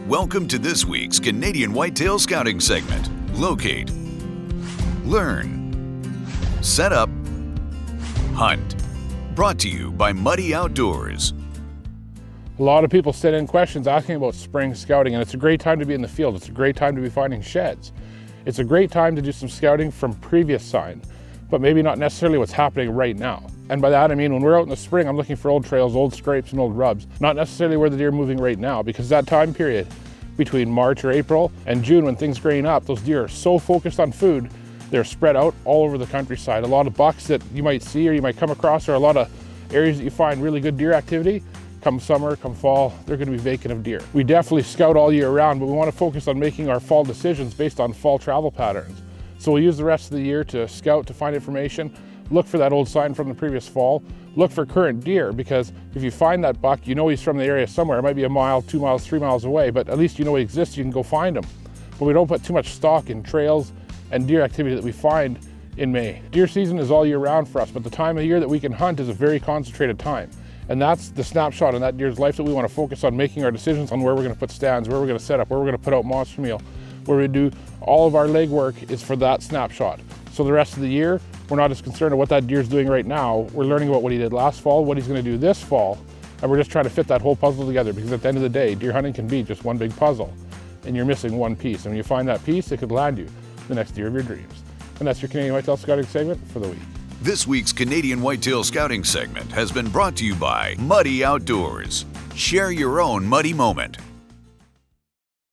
Welcome to this week's Canadian Whitetail Scouting segment. Locate, learn, set up, hunt. Brought to you by Muddy Outdoors. A lot of people send in questions asking about spring scouting, and it's a great time to be in the field. It's a great time to be finding sheds. It's a great time to do some scouting from previous sign, but maybe not necessarily what's happening right now. And by that I mean when we're out in the spring, I'm looking for old trails, old scrapes, and old rubs, not necessarily where the deer are moving right now, because that time period between March or April and June when things grain up, those deer are so focused on food, they're spread out all over the countryside. A lot of bucks that you might see or you might come across, or a lot of areas that you find really good deer activity, come summer, come fall, they're going to be vacant of deer. We definitely scout all year round, but we want to focus on making our fall decisions based on fall travel patterns. So we'll use the rest of the year to scout, to find information, look for that old sign from the previous fall, look for current deer, because if you find that buck, you know he's from the area somewhere. It might be a mile, 2 miles, 3 miles away, but at least you know he exists, you can go find him. But we don't put too much stock in trails and deer activity that we find in May. Deer season is all year round for us, but the time of year that we can hunt is a very concentrated time. And that's the snapshot in that deer's life that we want to focus on making our decisions on where we're going to put stands, where we're going to set up, where we're going to put out monster meal, where we do all of our legwork is for that snapshot. So the rest of the year, we're not as concerned with what that deer's doing right now. We're learning about what he did last fall, what he's going to do this fall, and we're just trying to fit that whole puzzle together, because at the end of the day, deer hunting can be just one big puzzle, and you're missing one piece. And when you find that piece, it could land you the next deer of your dreams. And that's your Canadian Whitetail Scouting segment for the week. This week's Canadian Whitetail Scouting segment has been brought to you by Muddy Outdoors. Share your own muddy moment.